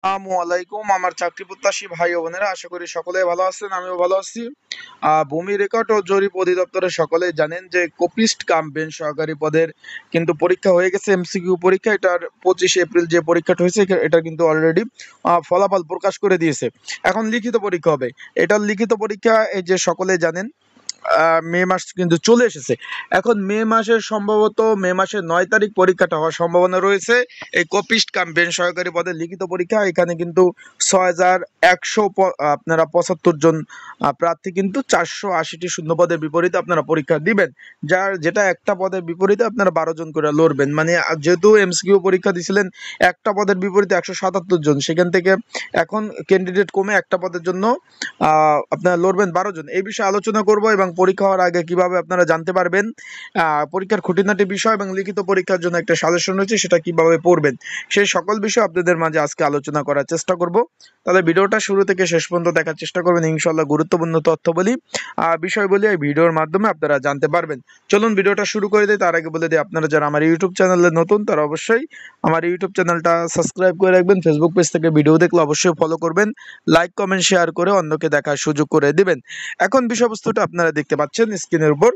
আসসালামু আলাইকুম আমার চাকরি প্রত্যাশী ভাই ও বোনেরা, আশা করি সকলেই ভালো আছেন। আমিও ভালো আছি। ভূমি রেকর্ড ও জরিপ অধিদপ্তরে সকলেই জানেন যে কোপিস্ট কাম বেঞ্চ সহকারী পদের কিন্তু পরীক্ষা হয়ে গেছে। এমসিকিউ পরীক্ষা, এটার 25 এপ্রিল যে পরীক্ষাটা হয়েছে এটা কিন্তু অলরেডি ফলাফল প্রকাশ করে দিয়েছে। এখন লিখিত পরীক্ষা হবে। এটার লিখিত পরীক্ষা এই যে সকলেই জানেন মে মাস কিন্তু চলে এসেছে। এখন মে মাসের 9 তারিখ পরীক্ষাটা হওয়ার সম্ভাবনা রয়েছে। এই কপিস্ট কাম বেঞ্চ সহকারী পদের লিখিত পরীক্ষা, এখানে কিন্তু 6100 আপনারা 75 জন প্রার্থী কিন্তু 480টি শূন্য পদের বিপরীতে আপনারা পরীক্ষা দিবেন। যেটা একটা পদের বিপরীতে আপনারা 12 জন করে লড়বেন। মানে যেহেতু এমসিকিউ পরীক্ষা দিছিলেন একটা পদের বিপরীতে 177 জন, সেখান থেকে এখন ক্যান্ডিডেট কমে একটা পদের জন্য আপনারা লড়বেন 12 জন। এই বিষয়ে আলোচনা করব এবং পরীক্ষা হওয়ার আগে কিভাবে আপনারা জানতে পারবেন পরীক্ষার খুঁটিনাটি বিষয় এবং লিখিত পরীক্ষার জন্য একটা সাজেশন রয়েছে সেটা কিভাবে পড়বেন, সেই সকল বিষয় আপনাদের মাঝে আজকে আলোচনা করার চেষ্টা করব। তাহলে ভিডিওটা শুরু থেকে শেষ পর্যন্ত দেখার চেষ্টা করবেন। ইনশাআল্লাহ গুরুত্বপূর্ণ তথ্য বলি বিষয় বলি এই ভিডিওর মাধ্যমে আপনারা জানতে পারবেন। চলুন ভিডিওটা শুরু করে দিই। তার আগে বলে দিই, আপনারা যারা আমার ইউটিউব চ্যানেলে নতুন তারা অবশ্যই আমার ইউটিউব চ্যানেলটা সাবস্ক্রাইব করে রাখবেন। ফেসবুক পেজ থেকে ভিডিও দেখলে অবশ্যই ফলো করবেন, লাইক কমেন্ট শেয়ার করে অন্যকে দেখার সুযোগ করে দিবেন। এখন বিষয়বস্তুটা আপনারা দেখতে পাচ্ছেন স্ক্রিনের উপর।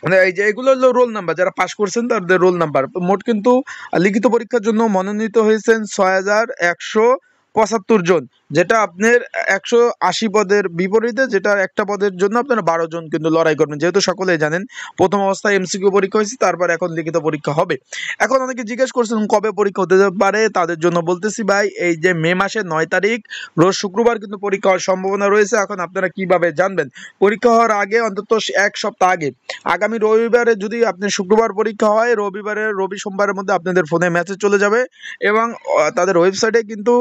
মানে এই যে এগুলো হলো রোল নাম্বার, যারা পাশ করছেন তাদের রোল নাম্বার। মোট কিন্তু লিখিত পরীক্ষার জন্য মনোনীত হয়েছেন 6175 জন, যেটা আপনার 180 পদের বিপরীতে, যেটা একটা পদের জন্য আপনারা 12 জন কিন্তু লড়াই করবেন। যেহেতু সকলেই জানেন প্রথম অবস্থায় এমসিকিউ পরীক্ষা হয়েছে, তারপর এখন লিখিত পরীক্ষা হবে। এখন অনেকে জিজ্ঞেস করছেন কবে পরীক্ষা হতে পারে, তাদের জন্য বলতেছি ভাই, এই যে মে মাসের 9 তারিখ রোজ শুক্রবার কিন্তু পরীক্ষা হওয়ার সম্ভাবনা রয়েছে। এখন আপনারা কিভাবে জানবেন? পরীক্ষা হওয়ার আগে অন্তত এক সপ্তাহ আগে, আগামী রবিবারে যদি আপনি শুক্রবার পরীক্ষা হয়, রবি সোমবারের মধ্যে আপনাদের ফোনে মেসেজ চলে যাবে এবং তাদের ওয়েবসাইটে কিন্তু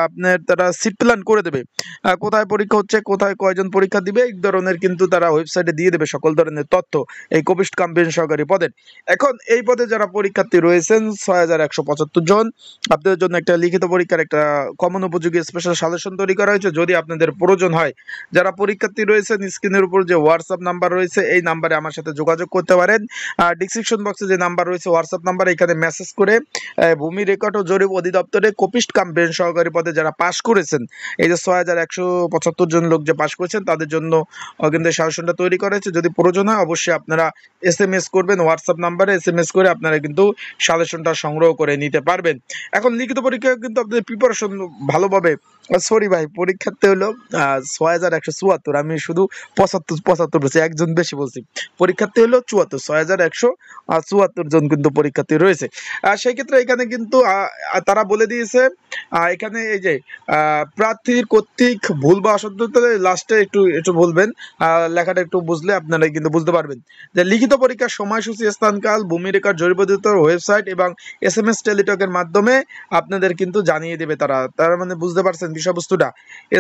আপনার তারা সিট প্ল্যান করে দেবে। কোথায় পরীক্ষা হচ্ছে, কোথায় কয়জন পরীক্ষা দিবে, এই ধরনের কিন্তু তারা ওয়েবসাইটে দিয়ে দেবে সকল ধরনের তথ্য এই কোপিস্ট কাম বেঞ্চ সহকারী পদের। এখন এই পদে যারা পরীক্ষার্থী রয়েছেন 6175 জন, আপনাদের জন্য একটা লিখিত পরীক্ষার একটা কমন উপযোগী স্পেশাল সাজেশন তৈরি করা হয়েছে। যদি আপনাদের প্রয়োজন হয়, যারা পরীক্ষার্থী রয়েছেন স্ক্রিনের উপর যে হোয়াটসঅ্যাপ নাম্বার রয়েছে এই নাম্বারে আমার সাথে যোগাযোগ করতে পারেন। ডিসক্রিপশন বক্সে যে নাম্বার রয়েছে হোয়াটসঅ্যাপ নাম্বার, এখানে মেসেজ করে ভূমি রেকর্ড ও জরিপ অধিদপ্তরে কোপিস্ট কাম বেঞ্চ সহকারী পদে যারা পাশ করেছেন, এই যে 6175 জন লোক যে পাশ করেছেন তাদের জন্য কিন্তু সাজেশনটা তৈরি করা হয়েছে। যদি প্রয়োজন হয় অবশ্যই আপনারা SMS করবেন, হোয়াটসঅ্যাপ নাম্বারে SMS করে আপনারা কিন্তু সাজেশনটা সংগ্রহ করে নিতে পারবেন। এখন লিখিত পরীক্ষা কিন্তু আপনাদের প্রিপারেশন ভালোভাবে, সরি ভাই, পরীক্ষার্থী হলো 6174, আমি শুধু 75 বলছি, একজন বেশি বলছি। পরীক্ষার্থী হলো 6174 জন কিন্তু পরীক্ষার্থী রয়েছে। সেই ক্ষেত্রে এখানে কিন্তু তারা বলে দিয়েছে, এখানে এই যে প্রার্থীর কর্তৃক ভুল বা অসত্যতা লাস্টে একটু একটু বলবেন, লেখাটা একটু বুঝলে আপনারা কিন্তু বুঝতে পারবেন যে লিখিত পরীক্ষার সময়সূচি, স্থানকাল ভূমি রেকর্ড জরিপ অধিদপ্তর ওয়েবসাইট এবং SMS টেলিটকের মাধ্যমে আপনাদের কিন্তু জানিয়ে দেবে তারা মানে বুঝতে পারছেন বিষয়বস্তুটা।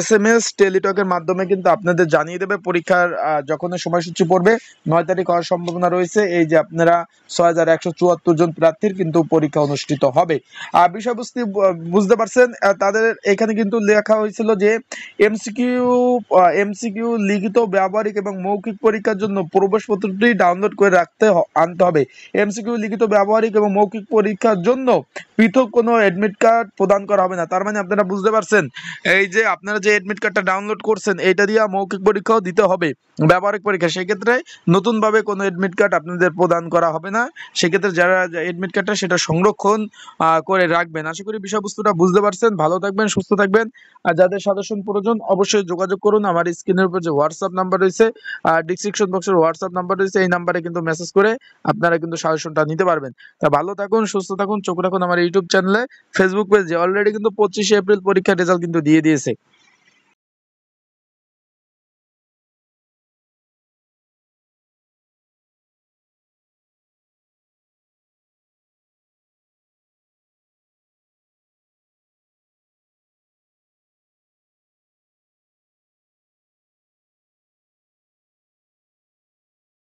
SMS টেলিটকের মাধ্যমে কিন্তু আপনাদের জানিয়ে দেবে পরীক্ষার যখন সময়সূচি পড়বে। 9 তারিখ হওয়ার সম্ভাবনা রয়েছে। এই যে আপনারা 6174 জন প্রার্থীর কিন্তু পরীক্ষা অনুষ্ঠিত হবে। বিষয়বস্তু বুঝতে পারছেন। তাদের এখানে কিন্তু লেখা হয়েছিল যে এমসিকিউ লিখিত, ব্যবহারিক এবং মৌখিক পরীক্ষার জন্য প্রবেশপত্রটি ডাউনলোড করে আনতে হবে। এমসিকিউ লিখিত, ব্যবহারিক এবং মৌখিক পরীক্ষার জন্য পৃথক কোনো অ্যাডমিট কার্ড প্রদান করা হবে না। তার মানে আপনারা বুঝতে পারছেন, এই যে আপনারা যে অ্যাডমিট কার্ডটা ডাউনলোড করছেন এটা দিয়ে মৌখিক পরীক্ষাও দিতে হবে, ব্যবহারিক পরীক্ষা। সেক্ষেত্রে নতুনভাবে কোনো অ্যাডমিট কার্ড আপনাদের প্রদান করা হবে না। সেক্ষেত্রে যারা অ্যাডমিট কার্ডটা সেটা সংরক্ষণ করে রাখবেন। আশা করি বিষয়বস্তুটা বুঝতে পারছেন। ভালো থাকবেন, সুস্থ থাকবেন। আর যাদের সাজেশন প্রয়োজন অবশ্যই যোগাযোগ করুন। আমার স্ক্রিনের উপর যে হোয়াটসঅ্যাপ নাম্বার রয়েছে, ডিসক্রিপশন বক্সের হোয়াটসঅ্যাপ নাম্বার রয়েছে, এই নাম্বারে কিন্তু মেসেজ করে আপনারা কিন্তু সাজেশনটা নিতে পারবেন। তা ভালো থাকুন, সুস্থ থাকুন, চোখ রাখুন আমার ইউটিউব চ্যানেলে। ফেসবুক পেজে অলরেডি কিন্তু 25 এপ্রিল পরীক্ষার রেজাল্ট কিন্তু দিয়ে দিয়েছে।